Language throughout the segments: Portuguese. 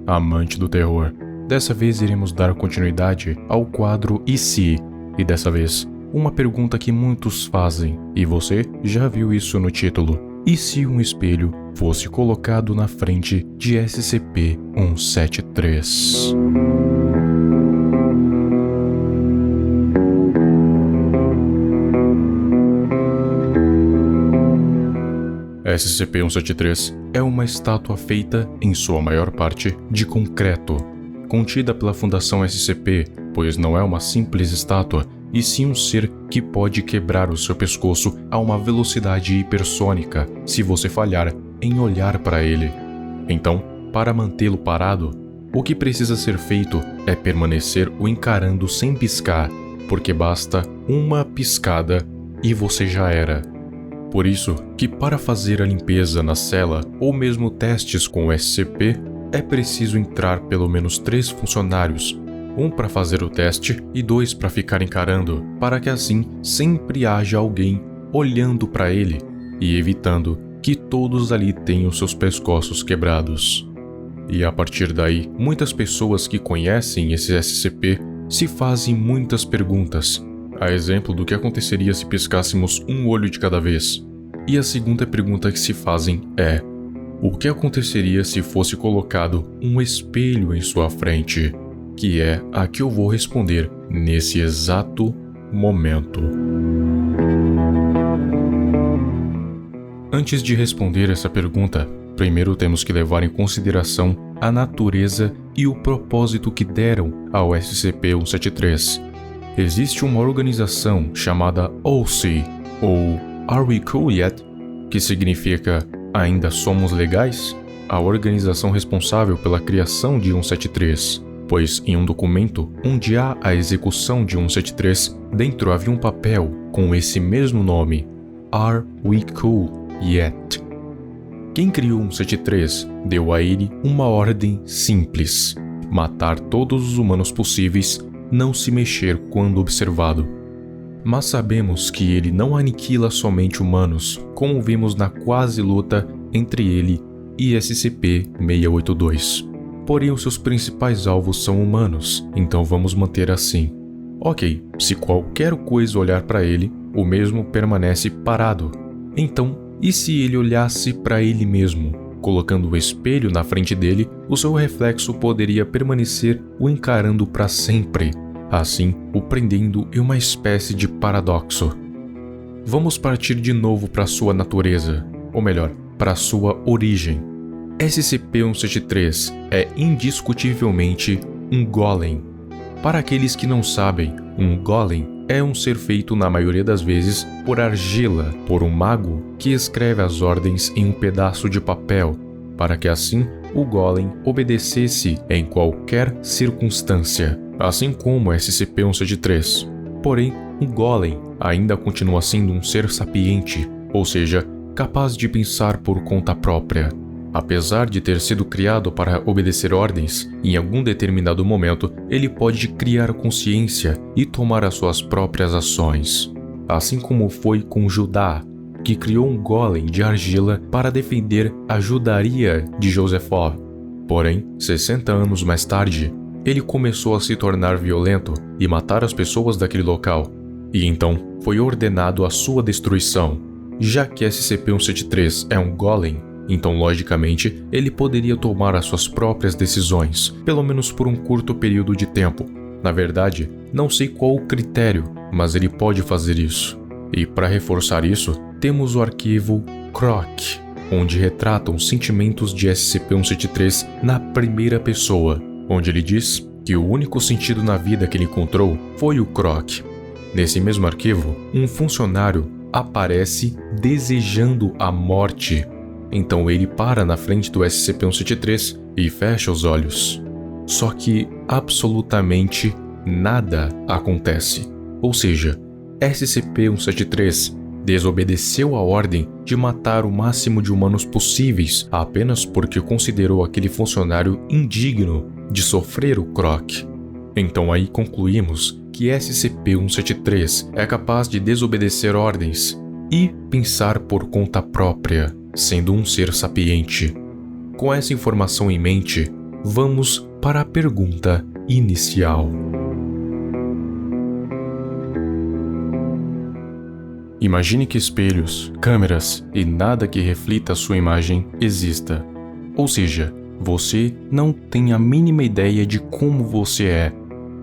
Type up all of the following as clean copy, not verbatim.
amante do terror. Dessa vez iremos dar continuidade ao quadro E se? E dessa vez, uma pergunta que muitos fazem, e você já viu isso no título. E se um espelho fosse colocado na frente de SCP-173? SCP-173 é uma estátua feita, em sua maior parte, de concreto, contida pela Fundação SCP, pois não é uma simples estátua, e sim um ser que pode quebrar o seu pescoço a uma velocidade hipersônica se você falhar em olhar para ele. Então, para mantê-lo parado, o que precisa ser feito é permanecer o encarando sem piscar, porque basta uma piscada e você já era. Por isso que para fazer a limpeza na cela ou mesmo testes com o SCP, é preciso entrar pelo menos 3 funcionários, um para fazer o teste e 2 para ficar encarando, para que assim sempre haja alguém olhando para ele e evitando que todos ali tenham seus pescoços quebrados. E a partir daí, muitas pessoas que conhecem esse SCP se fazem muitas perguntas, a exemplo do que aconteceria se piscássemos um olho de cada vez. E a segunda pergunta que se fazem é: o que aconteceria se fosse colocado um espelho em sua frente? Que é a que eu vou responder nesse exato momento. Antes de responder essa pergunta, primeiro temos que levar em consideração a natureza e o propósito que deram ao SCP-173. Existe uma organização chamada OC, ou Are We Cool Yet? Que significa Ainda Somos Legais? A organização responsável pela criação de 173. Pois em um documento onde há a execução de 173, dentro havia um papel com esse mesmo nome, Are We Cool Yet? Quem criou 173 deu a ele uma ordem simples: matar todos os humanos possíveis, não se mexer quando observado. Mas sabemos que ele não aniquila somente humanos, como vimos na quase luta entre ele e SCP-682. Porém, os seus principais alvos são humanos, então vamos manter assim. Ok, se qualquer coisa olhar para ele, o mesmo permanece parado. Então, e se ele olhasse para ele mesmo? Colocando o espelho na frente dele, o seu reflexo poderia permanecer o encarando para sempre, assim o prendendo em uma espécie de paradoxo. Vamos partir de novo para sua natureza, ou melhor, para sua origem. SCP-173 é indiscutivelmente um golem. Para aqueles que não sabem, um golem é um ser feito na maioria das vezes por argila, por um mago que escreve as ordens em um pedaço de papel, para que assim o golem obedecesse em qualquer circunstância, assim como SCP-173. Porém, um golem ainda continua sendo um ser sapiente, ou seja, capaz de pensar por conta própria. Apesar de ter sido criado para obedecer ordens, em algum determinado momento ele pode criar consciência e tomar as suas próprias ações. Assim como foi com Judá, que criou um golem de argila para defender a judaria de Josefov. Porém, 60 anos mais tarde, ele começou a se tornar violento e matar as pessoas daquele local, e então foi ordenado a sua destruição. Já que SCP-173 é um golem, então logicamente ele poderia tomar as suas próprias decisões, pelo menos por um curto período de tempo. Na verdade, não sei qual o critério, mas ele pode fazer isso. E para reforçar isso, temos o arquivo CROC, onde retratam os sentimentos de SCP-173 na primeira pessoa, onde ele diz que o único sentido na vida que ele encontrou foi o CROC. Nesse mesmo arquivo, um funcionário aparece desejando a morte. Então ele para na frente do SCP-173 e fecha os olhos. Só que absolutamente nada acontece. Ou seja, SCP-173 desobedeceu a ordem de matar o máximo de humanos possíveis apenas porque considerou aquele funcionário indigno de sofrer o CROC. Então aí concluímos que SCP-173 é capaz de desobedecer ordens e pensar por conta própria, sendo um ser sapiente. Com essa informação em mente, vamos para a pergunta inicial. Imagine que espelhos, câmeras e nada que reflita a sua imagem exista. Ou seja, você não tem a mínima ideia de como você é.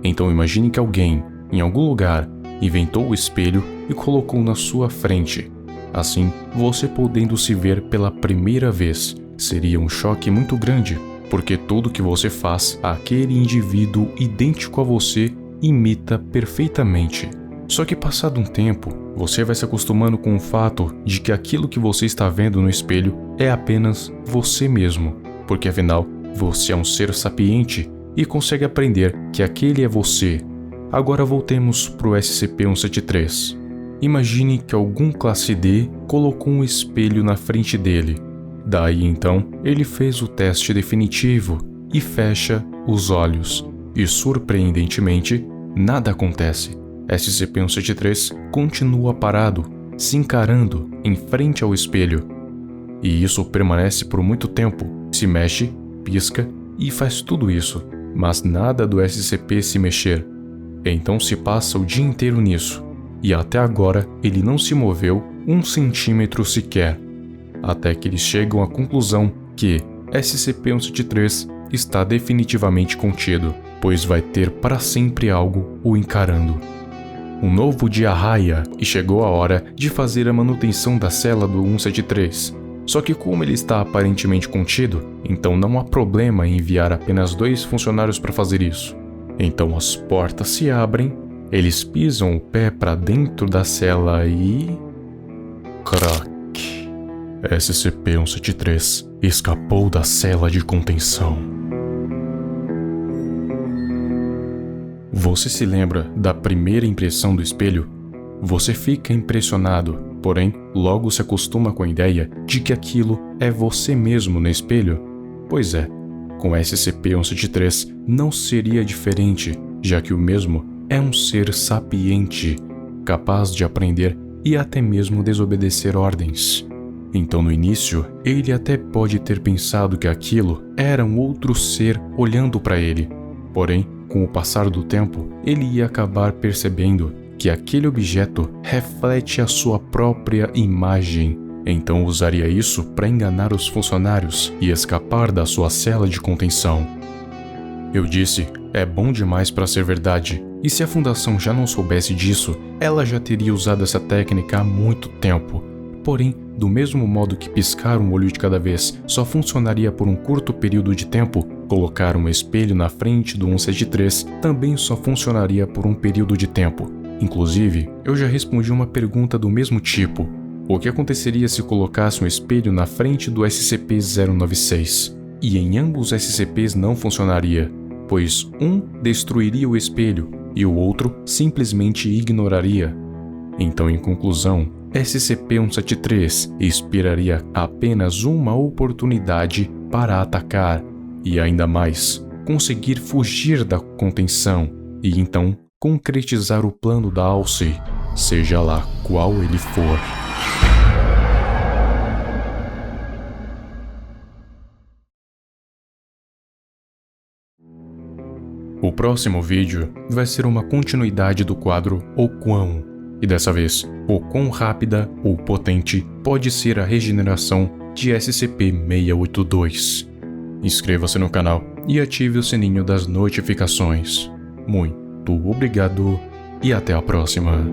Então imagine que alguém, em algum lugar, inventou o espelho e colocou na sua frente. Assim, você podendo se ver pela primeira vez, seria um choque muito grande, porque tudo que você faz, aquele indivíduo idêntico a você imita perfeitamente. Só que passado um tempo, você vai se acostumando com o fato de que aquilo que você está vendo no espelho é apenas você mesmo, porque afinal, você é um ser sapiente e consegue aprender que aquele é você. Agora voltemos para o SCP-173. Imagine que algum classe D colocou um espelho na frente dele. Daí então, ele fez o teste definitivo e fecha os olhos. E surpreendentemente, nada acontece. SCP-173 continua parado, se encarando em frente ao espelho. E isso permanece por muito tempo, se mexe, pisca e faz tudo isso, mas nada do SCP se mexer. Então se passa o dia inteiro nisso, e até agora ele não se moveu 1 centímetro sequer. Até que eles chegam à conclusão que SCP-173 está definitivamente contido, pois vai ter para sempre algo o encarando. Um novo dia raia e chegou a hora de fazer a manutenção da cela do 173. Só que como ele está aparentemente contido, então não há problema em enviar apenas 2 funcionários para fazer isso. Então as portas se abrem, eles pisam o pé para dentro da cela e... crack! SCP-173 escapou da cela de contenção. Você se lembra da primeira impressão do espelho? Você fica impressionado, porém, logo se acostuma com a ideia de que aquilo é você mesmo no espelho? Pois é, com SCP-173 não seria diferente, já que o mesmo é um ser sapiente, capaz de aprender e até mesmo desobedecer ordens. Então no início, ele até pode ter pensado que aquilo era um outro ser olhando para ele. Porém, com o passar do tempo, ele ia acabar percebendo que aquele objeto reflete a sua própria imagem. Então usaria isso para enganar os funcionários e escapar da sua cela de contenção. Eu disse, é bom demais para ser verdade. E se a Fundação já não soubesse disso, ela já teria usado essa técnica há muito tempo. Porém, do mesmo modo que piscar um olho de cada vez só funcionaria por um curto período de tempo, colocar um espelho na frente do 173 também só funcionaria por um período de tempo. Inclusive, eu já respondi uma pergunta do mesmo tipo. O que aconteceria se colocasse um espelho na frente do SCP-096? E em ambos os SCPs não funcionaria, pois um destruiria o espelho e o outro simplesmente ignoraria. Então, em conclusão, SCP-173 esperaria apenas uma oportunidade para atacar e, ainda mais, conseguir fugir da contenção e então concretizar o plano da ALCE, seja lá qual ele for. O próximo vídeo vai ser uma continuidade do quadro O Quão, e dessa vez, o quão rápida ou potente pode ser a regeneração de SCP-682. Inscreva-se no canal e ative o sininho das notificações. Muito obrigado e até a próxima.